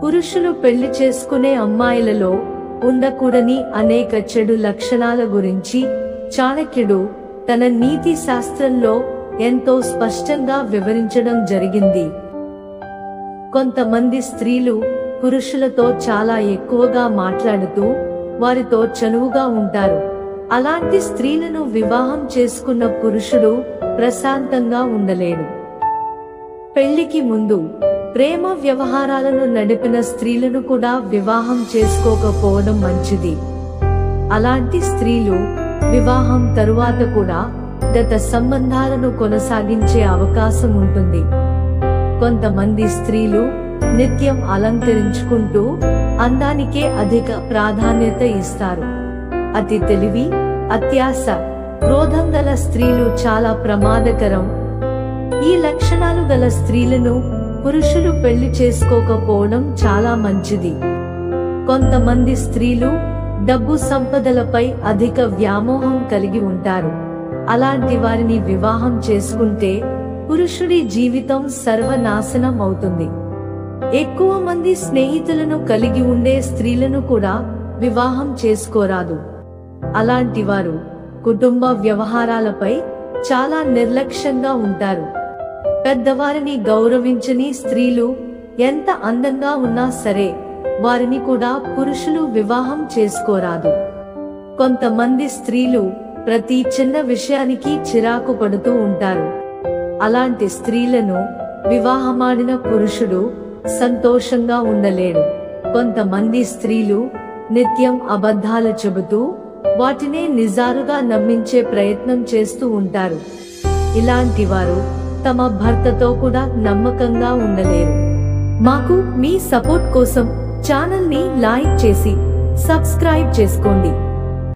పురుషులు పెళ్లి చేసుకునే అమ్మాయిలలో ఉండకూడని అనేక చెడు లక్షణాల గురించి చాణక్యుడు తన నీతి శాస్త్రంలో ఎంతో స్పష్టంగా వివరించడం జరిగింది. కొంతమంది స్త్రీలు పురుషులతో చాలా ఎక్కువగా మాట్లాడుతూ వారితో చనువుగా ఉంటారు. అలాంటి స్త్రీలను వివాహం చేసుకున్న పురుషుడు ప్రశాంతంగా ఉండలేడు. పెళ్లికి ముందు ప్రేమ వ్యవహారాలను నడిపిన స్త్రీలను కూడా వివాహం చేసుకోకపోవడం మంచిది. అలాంటి స్త్రీలు వివాహం తరువాత కూడా గత సంబంధాలను కొనసాగించే అవకాశం ఉంటుంది. కొంతమంది స్త్రీలు నిత్యం అలంకరించుకుంటూ అందానికే అధిక ప్రాధాన్యత ఇస్తారు. అతి తెలివి, అత్యాశ, క్రోధం గల స్త్రీలు చాలా ప్రమాదకరం. ఈ లక్షణాలు గల స్త్రీలను పురుషులు పెళ్లి చేసుకోకపోవడం చాలా మంచిది. కొంతమంది స్త్రీలు డబ్బు సంపదలపై అధిక వ్యామోహం కలిగి ఉంటారు. అలాంటి వారిని వివాహం చేసుకుంటే పురుషుడి జీవితం సర్వనాశనం అవుతుంది. ఎక్కువ మంది స్నేహితులను కలిగి ఉండే స్త్రీలను కూడా వివాహం చేసుకోరాదు. అలాంటి వారు కుటుంబ వ్యవహారాలపై చాలా నిర్లక్ష్యంగా ఉంటారు. పెద్దవారిని గౌరవించని స్త్రీలు ఎంత అందంగా ఉన్నా సరే వారిని కూడా పురుషులు వివాహం చేసుకోరాదు. కొంతమంది స్త్రీలు ప్రతి చిన్న విషయానికి చిరాకు పడుతూ ఉంటారు. అలాంటి స్త్రీలను వివాహమాడిన పురుషుడు సంతోషంగా ఉండలేడు. కొంతమంది స్త్రీలు నిత్యం అబద్ధాలు చెబుతూ వాటినే నిజాలుగా నమ్మించే ప్రయత్నం చేస్తూ ఉంటారు. ఇలాంటి వారు తమ భర్తతో కూడా నమ్మకంగా ఉండలేరు. మాకు మీ సపోర్ట్ కోసం ఛానల్ ని లైక్ చేసి సబ్స్క్రైబ్ చేసుకోండి.